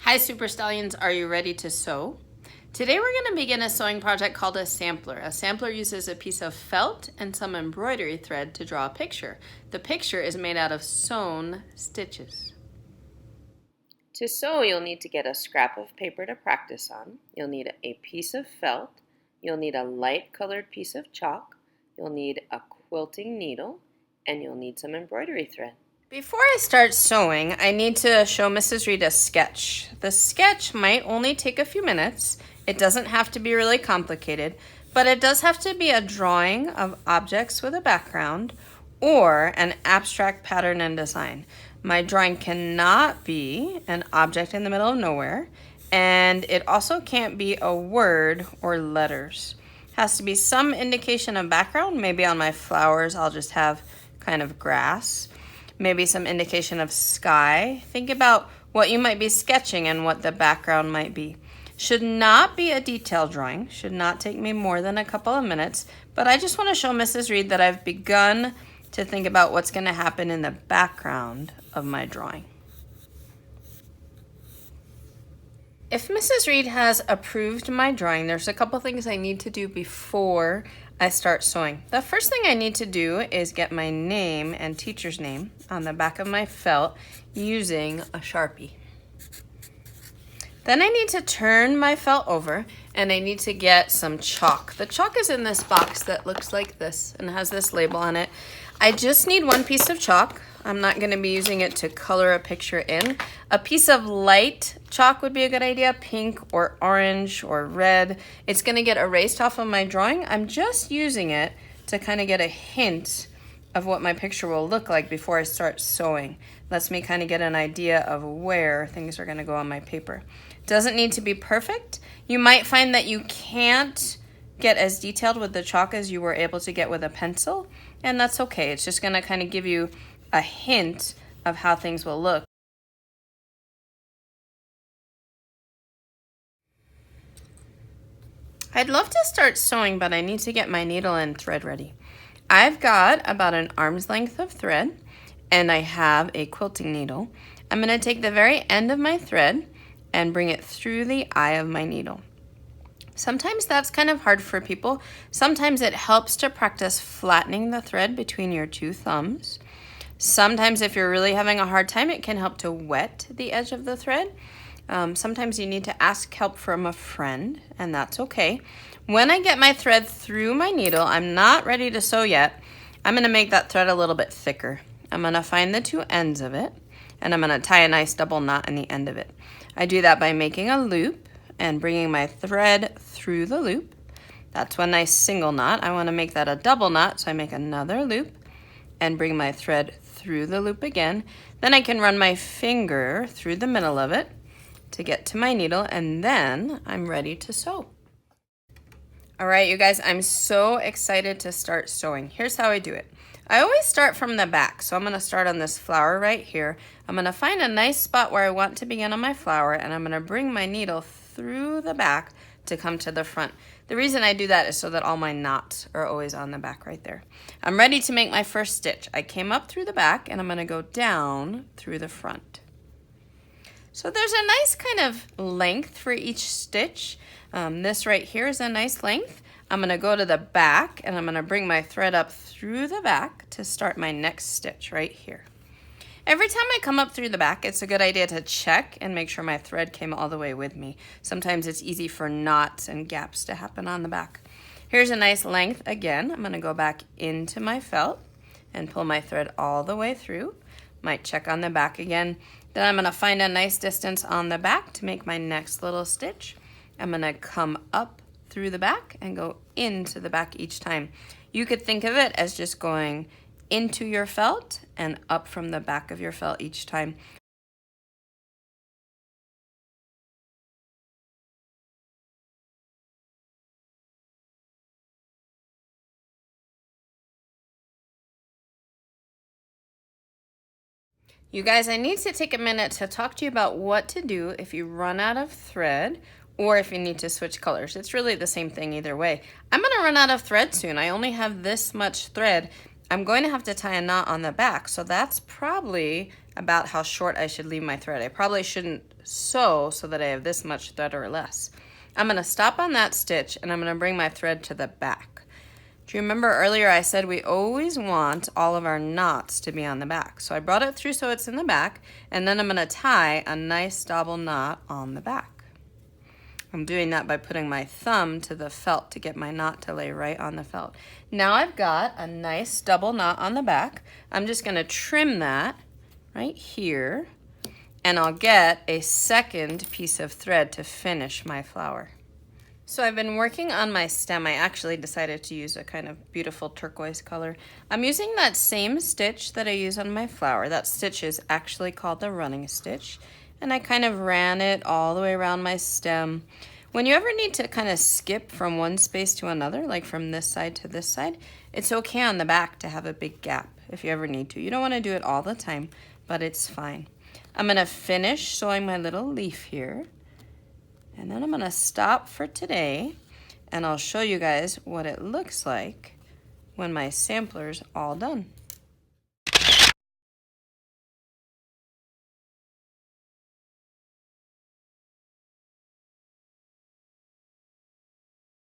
Hi Super Stallions, are you ready to sew? Today we're going to begin a sewing project called a sampler. A sampler uses a piece of felt and some embroidery thread to draw a picture. The picture is made out of sewn stitches. To sew, you'll need to get a scrap of paper to practice on. You'll need a piece of felt. You'll need a light colored piece of chalk. You'll need a quilting needle, and you'll need some embroidery thread. Before I start sewing, I need to show Mrs. Reed a sketch. The sketch might only take a few minutes. It doesn't have to be really complicated, but it does have to be a drawing of objects with a background or an abstract pattern and design. My drawing cannot be an object in the middle of nowhere, and it also can't be a word or letters. It has to be some indication of background. Maybe on my flowers I'll just have kind of grass. Maybe some indication of sky. Think about what you might be sketching and what the background might be. Should not be a detailed drawing. Should not take me more than a couple of minutes. But I just want to show Mrs. Reed that I've begun to think about what's going to happen in the background of my drawing. If Mrs. Reed has approved my drawing, there's a couple things I need to do before I start sewing. The first thing I need to do is get my name and teacher's name on the back of my felt using a Sharpie. Then I need to turn my felt over and I need to get some chalk. The chalk is in this box that looks like this and has this label on it. I just need one piece of chalk. I'm not going to be using it to color a picture in. A piece of light chalk would be a good idea, pink or orange or red. It's going to get erased off of my drawing. I'm just using it to kind of get a hint of what my picture will look like before I start sewing. Lets me kind of get an idea of where things are going to go on my paper. Doesn't need to be perfect. You might find that you can't get as detailed with the chalk as you were able to get with a pencil, and that's okay. It's just going to kind of give you a hint of how things will look. I'd love to start sewing, but I need to get my needle and thread ready. I've got about an arm's length of thread, and I have a quilting needle. I'm going to take the very end of my thread and bring it through the eye of my needle. Sometimes that's kind of hard for people. Sometimes it helps to practice flattening the thread between your two thumbs. Sometimes if you're really having a hard time, it can help to wet the edge of the thread. Sometimes you need to ask help from a friend, and that's okay. When I get my thread through my needle, I'm not ready to sew yet. I'm going to make that thread a little bit thicker. I'm going to find the two ends of it, and I'm going to tie a nice double knot in the end of it. I do that by making a loop and bringing my thread through the loop. That's one nice single knot. I want to make that a double knot, so I make another loop and bring my thread through the loop again. Then I can run my finger through the middle of it to get to my needle, and then I'm ready to sew. All right, you guys, I'm so excited to start sewing. Here's how I do it. I always start from the back, so I'm going to start on this flower right here. I'm going to find a nice spot where I want to begin on my flower, and I'm going to bring my needle through the back to come to the front. The reason I do that is so that all my knots are always on the back right there. I'm ready to make my first stitch. I came up through the back, and I'm going to go down through the front. So there's a nice kind of length for each stitch. This right here is a nice length. I'm going to go to the back and I'm going to bring my thread up through the back to start my next stitch right here. Every time I come up through the back, it's a good idea to check and make sure my thread came all the way with me. Sometimes it's easy for knots and gaps to happen on the back. Here's a nice length again. I'm going to go back into my felt and pull my thread all the way through. Might check on the back again. Then I'm going to find a nice distance on the back to make my next little stitch. I'm going to come up through the back and go into the back each time. You could think of it as just going into your felt and up from the back of your felt each time. You guys, I need to take a minute to talk to you about what to do if you run out of thread or if you need to switch colors. It's really the same thing either way. I'm going to run out of thread soon. I only have this much thread, I'm going to have to tie a knot on the back, so that's probably about how short I should leave my thread. I probably shouldn't sew so that I have this much thread or less. I'm going to stop on that stitch and I'm going to bring my thread to the back. Do you remember earlier I said we always want all of our knots to be on the back? So I brought it through so it's in the back, and then I'm going to tie a nice double knot on the back. I'm doing that by putting my thumb to the felt to get my knot to lay right on the felt. Now I've got a nice double knot on the back. I'm just going to trim that right here, and I'll get a second piece of thread to finish my flower. So I've been working on my stem. I actually decided to use a kind of beautiful turquoise color. I'm using that same stitch that I use on my flower. That stitch is actually called the running stitch. And I kind of ran it all the way around my stem. When you ever need to kind of skip from one space to another, like from this side to this side, it's okay on the back to have a big gap if you ever need to. You don't want to do it all the time, but it's fine. I'm going to finish sewing my little leaf here. And then I'm going to stop for today, and I'll show you guys what it looks like when my sampler's all done.